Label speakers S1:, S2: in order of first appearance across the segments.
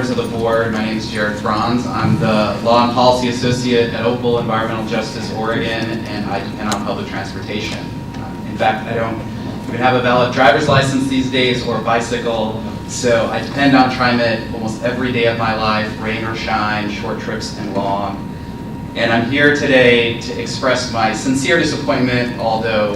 S1: members of the board. My name is Franz. I'm the Law and Policy Associate at Opal Environmental Justice Oregon, and I depend on public transportation. In fact, I don't even have a valid driver's license these days or a bicycle, so I depend on Trimet almost every day of my life, rain or shine, short trips and long. And I'm here today to express my sincere disappointment, although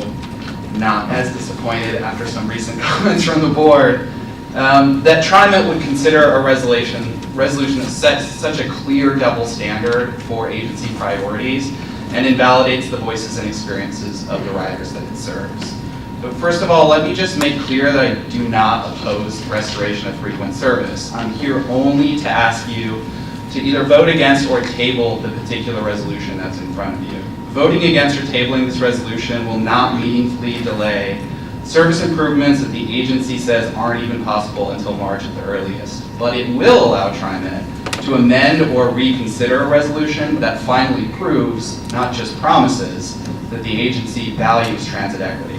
S1: not as disappointed after some recent comments from the board, that Trimet would consider a resolution that sets such a clear double standard for agency priorities and invalidates the voices and experiences of the riders that it serves. But first of all, let me just make clear that I do not oppose restoration of frequent service. I'm here only to ask you to either vote against or table the particular resolution that's in front of you. Voting against or tabling this resolution will not meaningfully delay service improvements that the agency says aren't even possible until March at the earliest. But it will allow Trimet to amend or reconsider a resolution that finally proves, not just promises, that the agency values transit equity.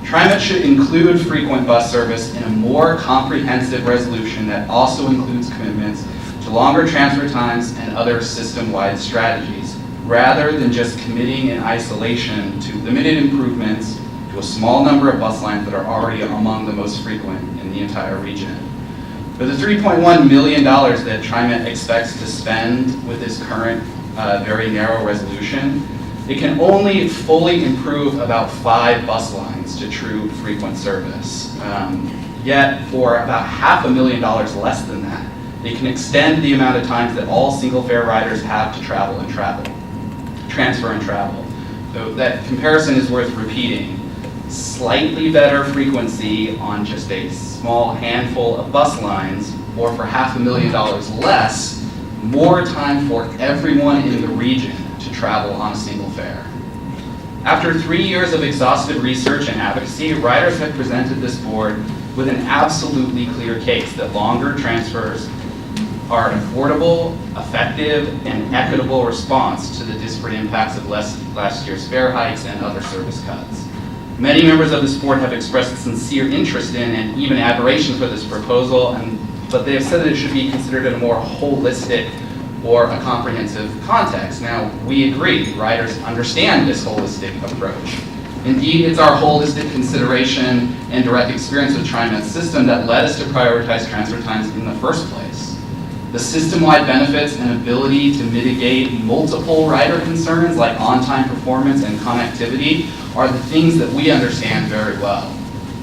S1: Trimet should include frequent bus service in a more comprehensive resolution that also includes commitments to longer transfer times and other system-wide strategies, rather than just committing in isolation to limited improvements to a small number of bus lines that are already among the most frequent in the entire region. For the $3.1 million that Trimet expects to spend with this current very narrow resolution, it can only fully improve about 5 bus lines to true frequent service. Yet for about $500,000 less than that, it can extend the amount of times that all single fare riders have to transfer and travel. So that comparison is worth repeating. Slightly better frequency on just a small handful of bus lines, or for $500,000 less, more time for everyone in the region to travel on a single fare. After 3 years of exhaustive research and advocacy, riders have presented this board with an absolutely clear case that longer transfers are an affordable, effective, and equitable response to the disparate impacts of last year's fare hikes and other service cuts. Many members of this board have expressed sincere interest in and even admiration for this proposal, but they have said that it should be considered in a more holistic or a comprehensive context. Now, we agree, riders understand this holistic approach. Indeed, it's our holistic consideration and direct experience with Trimet's system that led us to prioritize transfer times in the first place. The system-wide benefits and ability to mitigate multiple rider concerns like on-time performance and connectivity are the things that we understand very well.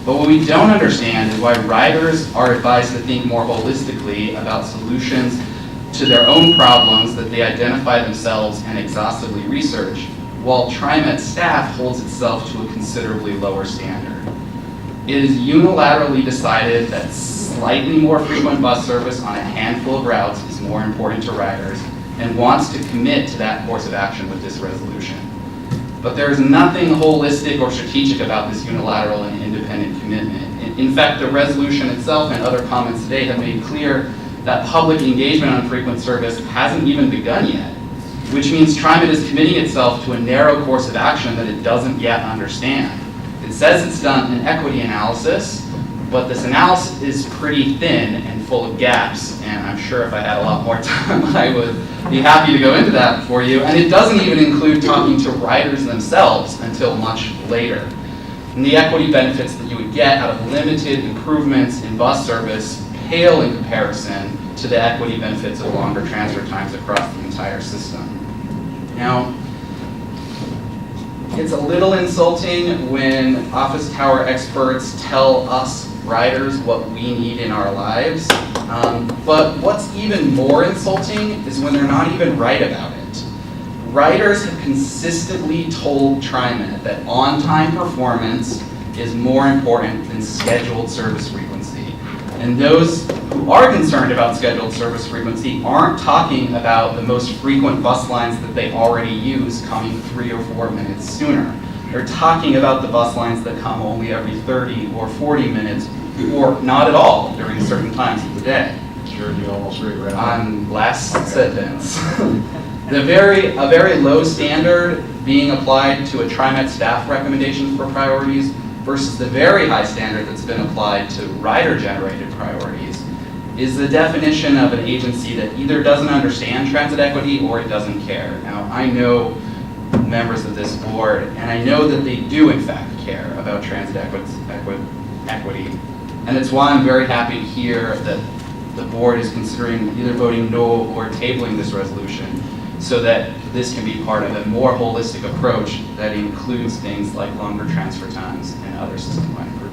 S1: But what we don't understand is why riders are advised to think more holistically about solutions to their own problems that they identify themselves and exhaustively research, while Trimet staff holds itself to a considerably lower standard. It is unilaterally decided that slightly more frequent bus service on a handful of routes is more important to riders and wants to commit to that course of action with this resolution. But there is nothing holistic or strategic about this unilateral and independent commitment. In fact, the resolution itself and other comments today have made clear that public engagement on frequent service hasn't even begun yet, which means Trimet is committing itself to a narrow course of action that it doesn't yet understand. It says it's done an equity analysis, but this analysis is pretty thin and full of gaps, and I'm sure if I had a lot more time, I would be happy to go into that for you. And it doesn't even include talking to riders themselves until much later. And the equity benefits that you would get out of limited improvements in bus service pale in comparison to the equity benefits of longer transfer times across the entire system. Now, it's a little insulting when office tower experts tell us riders what we need in our lives, but what's even more insulting is when they're not even right about it. Riders have consistently told Trimet that on-time performance is more important than scheduled service frequency. And those who are concerned about scheduled service frequency aren't talking about the most frequent bus lines that they already use coming 3 or 4 minutes sooner. They're talking about the bus lines that come only every 30 or 40 minutes, or not at all during certain times of the day.
S2: Sure, you almost regret
S1: on last sentence. A very low standard being applied to a Trimet staff recommendation for priorities versus the very high standard that's been applied to rider-generated priorities is the definition of an agency that either doesn't understand transit equity or it doesn't care. Now, I know members of this board, and I know that they do in fact care about transit equity, and it's why I'm very happy to hear that the board is considering either voting no or tabling this resolution so that this can be part of a more holistic approach that includes things like longer transfer times and other system-wide improvements.